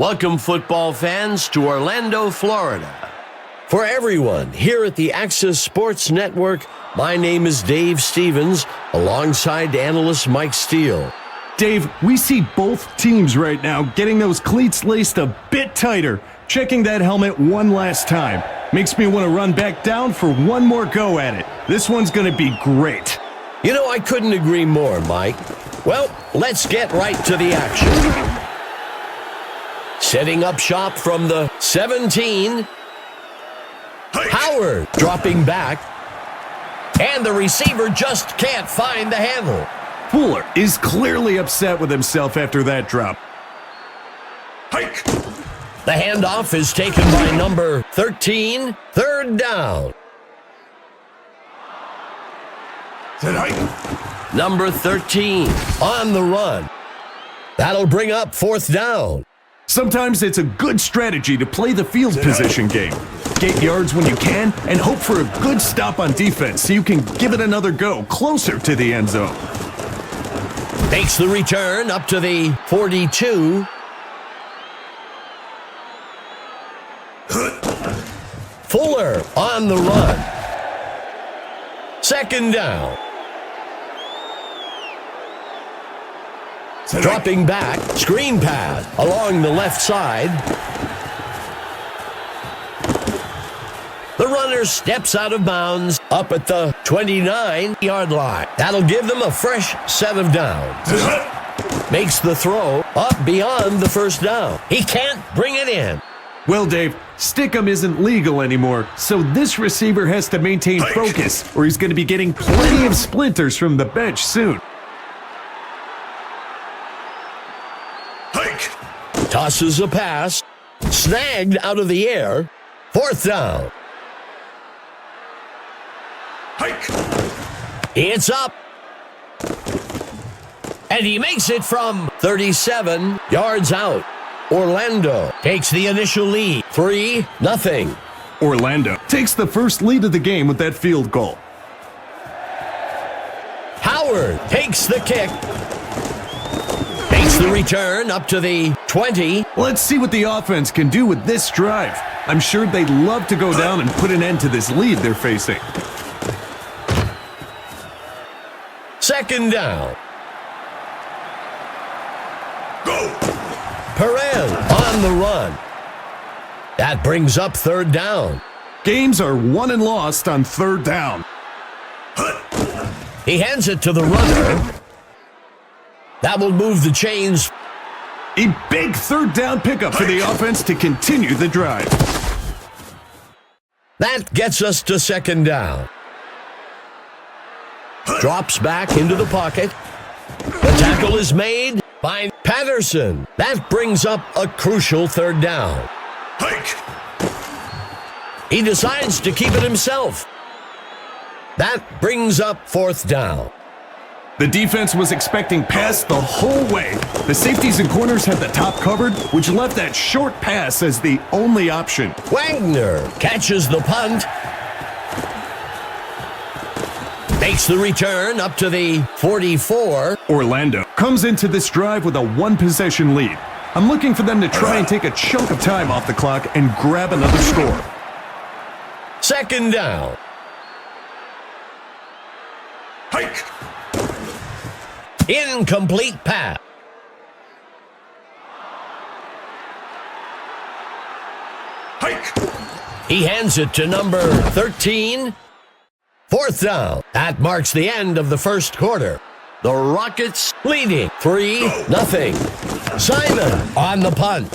Welcome, football fans, to Orlando, Florida. For everyone here at the Access Sports Network, my name is Dave Stevens, alongside analyst Mike Steele. Dave, we see both teams right now getting those cleats laced a bit tighter, checking that helmet one last time. Makes me want to run back down for one more go at it. This one's going to be great. You know, I couldn't agree more, Mike. Well, let's get right to the action. Setting up shop from the 17. Howard dropping back. And the receiver just can't find the handle. Fuller is clearly upset with himself after that drop. Hike. The handoff is taken by number 13. Third down. Set hike. Number 13 on the run. That'll bring up fourth down. Sometimes it's a good strategy to play the field position game. Get yards when you can and hope for a good stop on defense so you can give it another go closer to the end zone. Makes the return up to the 42. Fuller on the run. Second down. Dropping back, screen pass along the left side. The runner steps out of bounds up at the 29-yard line. That'll give them a fresh set of downs. Makes the throw up beyond the first down. He can't bring it in. Well, Dave, Stickum isn't legal anymore, so this receiver has to maintain focus, or he's going to be getting plenty of splinters from the bench soon. Tosses a pass, snagged out of the air, fourth down. Hike. It's up. And he makes it from 37 yards out. Orlando takes the initial lead, 3-0. Orlando takes the first lead of the game with that field goal. Howard takes the kick. Makes the return up to the 20. Let's see what the offense can do with this drive. I'm sure they'd love to go down and put an end to this lead they're facing. Second down. Go. Perez on the run. That brings up third down. Games are won and lost on third down. He hands it to the runner. That will move the chains. A big third down pickup for the offense to continue the drive. That gets us to second down. Drops back into the pocket. The tackle is made by Patterson. That brings up a crucial third down. Hike. He decides to keep it himself. That brings up fourth down. The defense was expecting pass the whole way. The safeties and corners had the top covered, which left that short pass as the only option. Wagner catches the punt. Makes the return up to the 44. Orlando comes into this drive with a one-possession lead. I'm looking for them to try and take a chunk of time off the clock and grab another score. Second down. Hike. Incomplete pass. Hike. He hands it to number 13. Fourth down. That marks the end of the first quarter. The Rockets leading 3-0. Simon on the punt.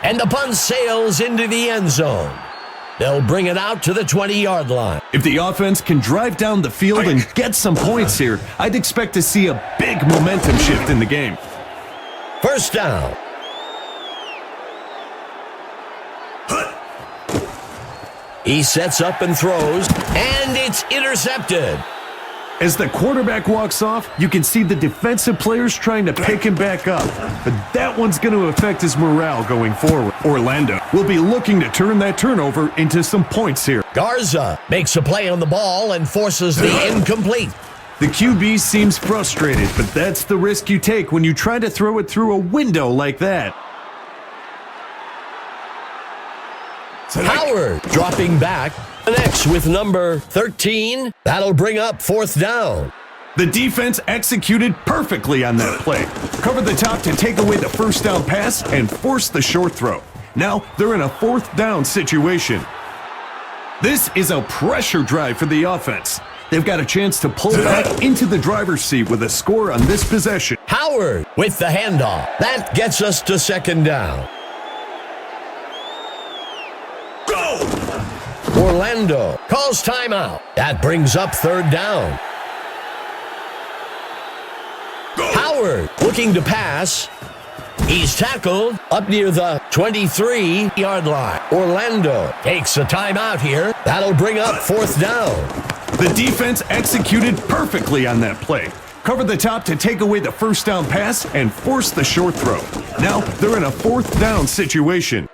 And the punt sails into the end zone. They'll bring it out to the 20-yard line. If the offense can drive down the field and get some points here, I'd expect to see a big momentum shift in the game. First down. He sets up and throws, and it's intercepted. As the quarterback walks off, you can see the defensive players trying to pick him back up. But that one's going to affect his morale going forward. Orlando will be looking to turn that turnover into some points here. Garza makes a play on the ball and forces the incomplete. The QB seems frustrated, but that's the risk you take when you try to throw it through a window like that. Howard dropping back. Connects with number 13. That'll bring up 4th down. The defense executed perfectly on that play. Covered the top to take away the first down pass and force the short throw. Now they're in a 4th down situation. This is a pressure drive for the offense. They've got a chance to pull back into the driver's seat with a score on this possession. Howard with the handoff. That gets us to 2nd down. Go! Orlando calls timeout. That brings up 3rd down. Howard looking to pass. He's tackled up near the 23-yard line. Orlando takes a timeout here. That'll bring up 4th down. The defense executed perfectly on that play. Covered the top to take away the first down pass and force the short throw. Now they're in a 4th down situation.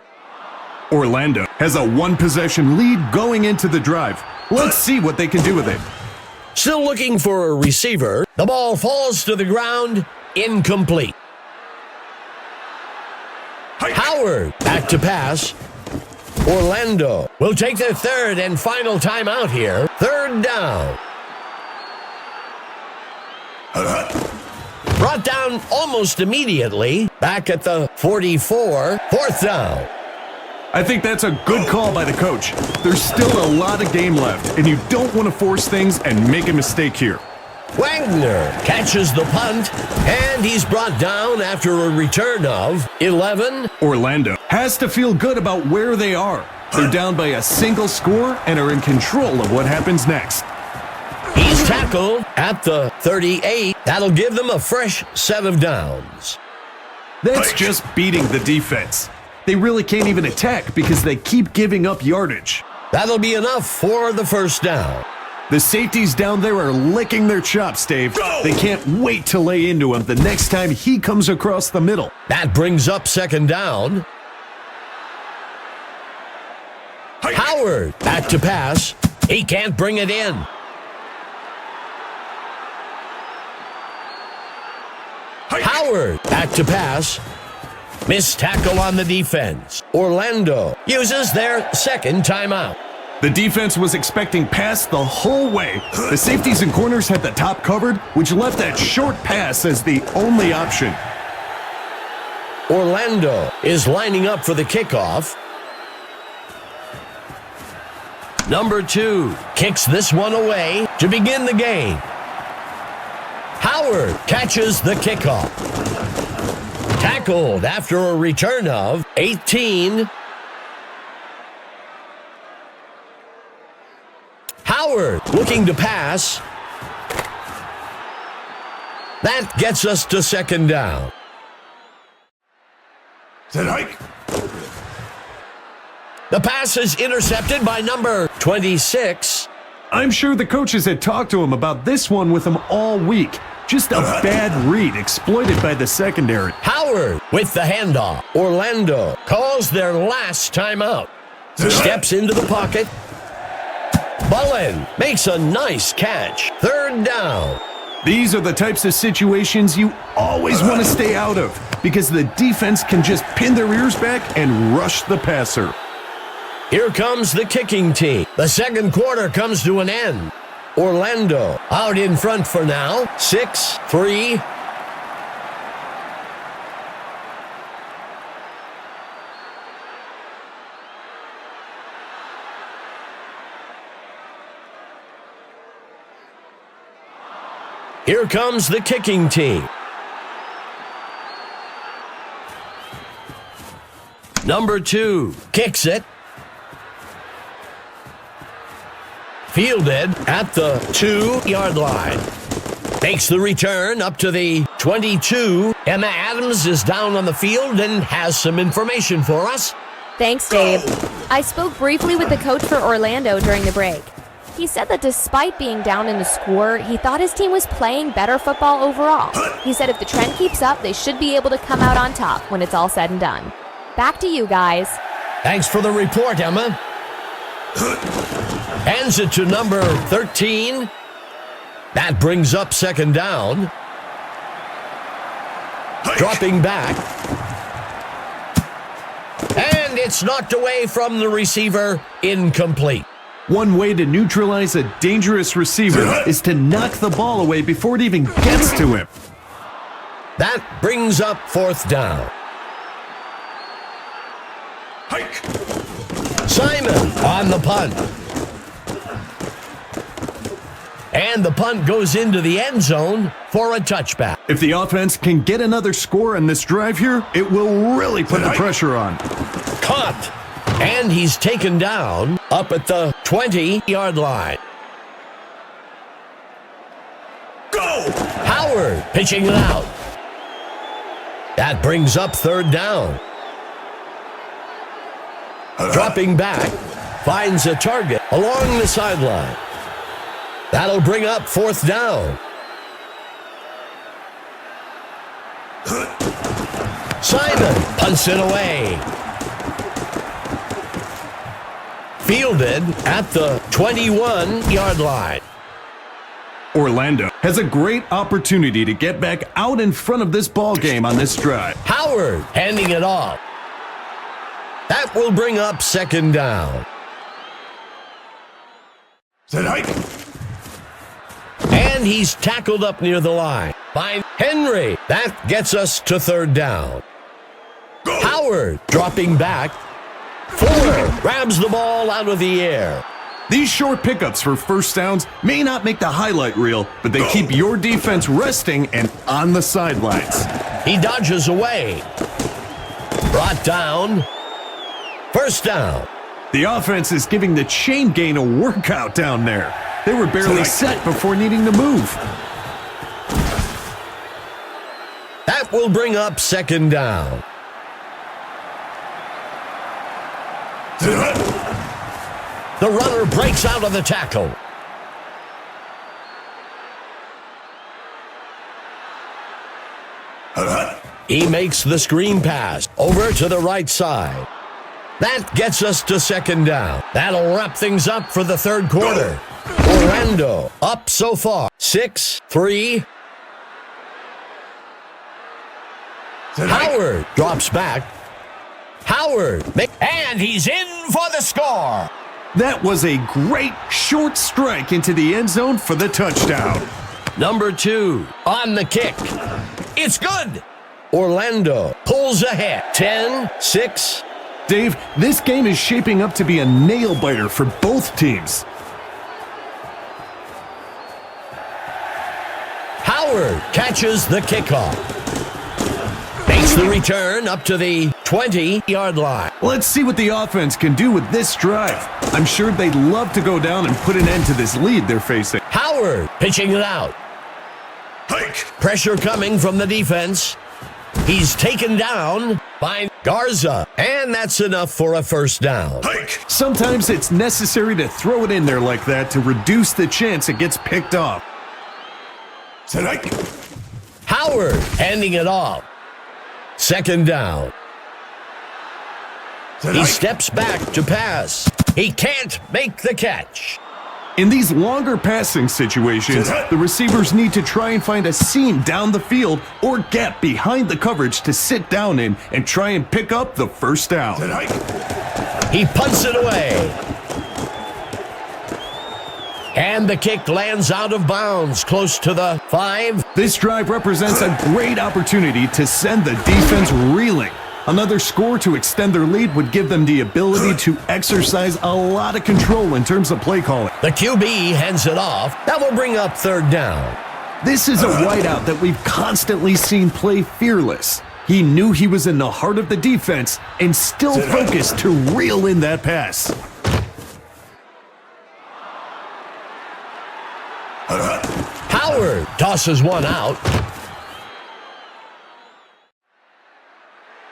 Orlando has a 1-possession lead going into the drive. Let's see what they can do with it. Still looking for a receiver. The ball falls to the ground. Incomplete. Howard back to pass. Orlando will take their 3rd and final timeout here. 3rd down. Brought down almost immediately. Back at the 44. 4th down. I think that's a good call by the coach. There's still a lot of game left, and you don't want to force things and make a mistake here. Wagner catches the punt, and he's brought down after a return of 11. Orlando has to feel good about where they are. They're down by a single score and are in control of what happens next. He's tackled at the 38. That'll give them a fresh set of downs. That's just beating the defense. They really can't even attack because they keep giving up yardage. That'll be enough for the 1st down. The safeties down there are licking their chops, Dave. They can't wait to lay into him the next time he comes across the middle. That brings up 2nd down. Howard back to pass. He can't bring it in. Howard back to pass. Missed tackle on the defense. Orlando uses their 2nd timeout. The defense was expecting pass the whole way. The safeties and corners had the top covered, which left that short pass as the only option. Orlando is lining up for the kickoff. Number 2 kicks this one away to begin the game. Howard catches the kickoff. Tackled after a return of 18. Howard looking to pass. That gets us to 2nd down. Set hike. The pass is intercepted by number 26. I'm sure the coaches had talked to him about this one with him all week. Just a bad read exploited by the secondary. Howard with the handoff. Orlando calls their last timeout. Steps into the pocket. Mullen makes a nice catch. 3rd down. These are the types of situations you always want to stay out of because the defense can just pin their ears back and rush the passer. Here comes the kicking team. The 2nd quarter comes to an end. Orlando out in front for now. 6-3. Here comes the kicking team. Number 2 kicks it. Fielded at the 2-yard line. Makes the return up to the 22. Emma Adams is down on the field and has some information for us. Thanks, Dave. I spoke briefly with the coach for Orlando during the break. He said that despite being down in the score, he thought his team was playing better football overall. He said if the trend keeps up, they should be able to come out on top when it's all said and done. Back to you guys. Thanks for the report, Emma. Hands it to number 13. That brings up second down. Hike. Dropping back. And it's knocked away from the receiver. Incomplete. One way to neutralize a dangerous receiver is to knock the ball away before it even gets to him. That brings up fourth down. Hike. Simon on the punt. And the punt goes into the end zone for a touchback. If the offense can get another score on this drive here, it will really put the pressure on. Caught. And he's taken down up at the 20-yard line. Go. Howard pitching it out. That brings up third down. Dropping back, finds a target along the sideline. That'll bring up fourth down. Simon punts it away. Fielded at the 21-yard line. Orlando has a great opportunity to get back out in front of this ball game on this drive. Howard handing it off. That will bring up second down. Set hike. And he's tackled up near the line by Henry. That gets us to third down. Go. Howard dropping back. Fuller grabs the ball out of the air. These short pickups for first downs may not make the highlight reel, but they keep your defense resting and on the sidelines. He dodges away. Brought down. First down. The offense is giving the chain gang a workout down there. They were barely set before needing to move. That will bring up second down. Set hike. The runner breaks out of the tackle. He makes the screen pass over to the right side. That gets us to second down. That'll wrap things up for the third quarter. Orlando up so far, 6-3. Howard drops back. Howard, and he's in for the score. That was a great short strike into the end zone for the touchdown. Number 2 on the kick. It's good. Orlando pulls ahead, 10-6. Dave, this game is shaping up to be a nail-biter for both teams. Howard catches the kickoff. Makes the return up to the 20-yard line. Let's see what the offense can do with this drive. I'm sure they'd love to go down and put an end to this lead they're facing. Howard pitching it out. Hike. Pressure coming from the defense. He's taken down by Garza, and that's enough for a first down. Hike. Sometimes it's necessary to throw it in there like that to reduce the chance it gets picked off. Set hike. Howard handing it off. Second down. Set He hike. steps back to pass. He can't make the catch. In these longer passing situations, the receivers need to try and find a seam down the field or gap behind the coverage to sit down in and try and pick up the first down. Set hike. He punts it away. And the kick lands out of bounds, close to the 5. This drive represents a great opportunity to send the defense reeling. Another score to extend their lead would give them the ability to exercise a lot of control in terms of play calling. The QB hands it off. That will bring up third down. This is a wideout that we've constantly seen play fearless. He knew he was in the heart of the defense and still focused to reel in that pass. Howard tosses one out.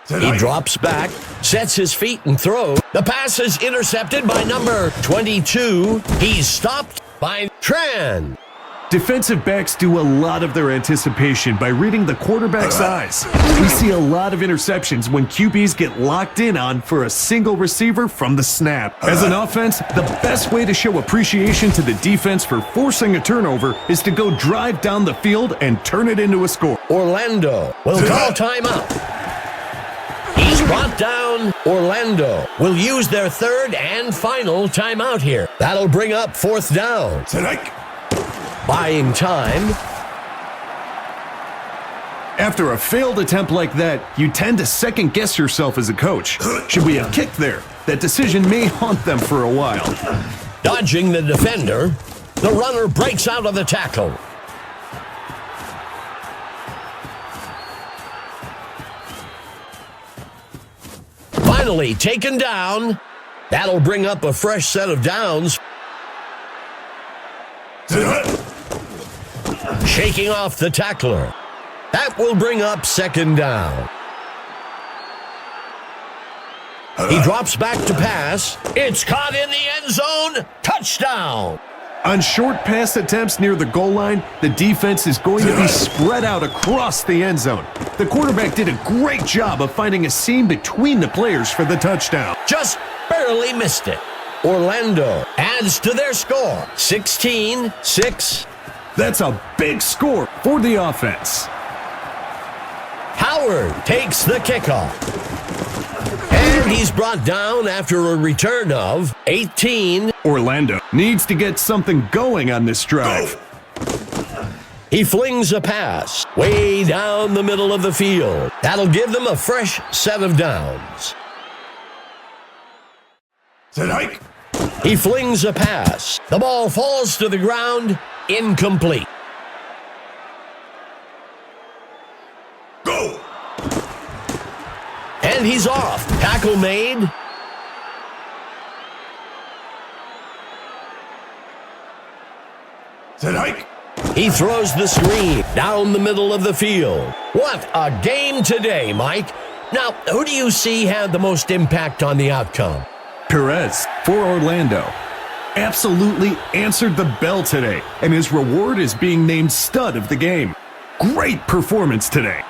He drops back, sets his feet and throws. The pass is intercepted by number 22. He's stopped by Tran. Defensive backs do a lot of their anticipation by reading the quarterback's eyes. We see a lot of interceptions when QBs get locked in on for a single receiver from the snap. As an offense, the best way to show appreciation to the defense for forcing a turnover is to go drive down the field and turn it into a score. Orlando will call timeout. He's brought down. Orlando will use their third and final timeout here. That'll bring up fourth down. Strike. Buying time. After a failed attempt like that, you tend to second-guess yourself as a coach. Should we have kicked there? That decision may haunt them for a while. Dodging the defender, the runner breaks out of the tackle. Finally taken down. That'll bring up a fresh set of downs. Shaking off the tackler. That will bring up second down. He drops back to pass. It's caught in the end zone. Touchdown. On short pass attempts near the goal line, the defense is going to be spread out across the end zone. The quarterback did a great job of finding a seam between the players for the touchdown. Just barely missed it. Orlando adds to their score. 16-6. That's a big score for the offense. Howard takes the kickoff. And he's brought down after a return of 18. Orlando needs to get something going on this drive. He flings a pass way down the middle of the field. That'll give them a fresh set of downs. Strike. He flings a pass. The ball falls to the ground. Incomplete. Go. And he's off. Tackle made. Strike. He throws the screen down the middle of the field. What a game today, Mike. Now, who do you see had the most impact on the outcome? Perez for Orlando absolutely answered the bell today, and his reward is being named stud of the game. Great performance today.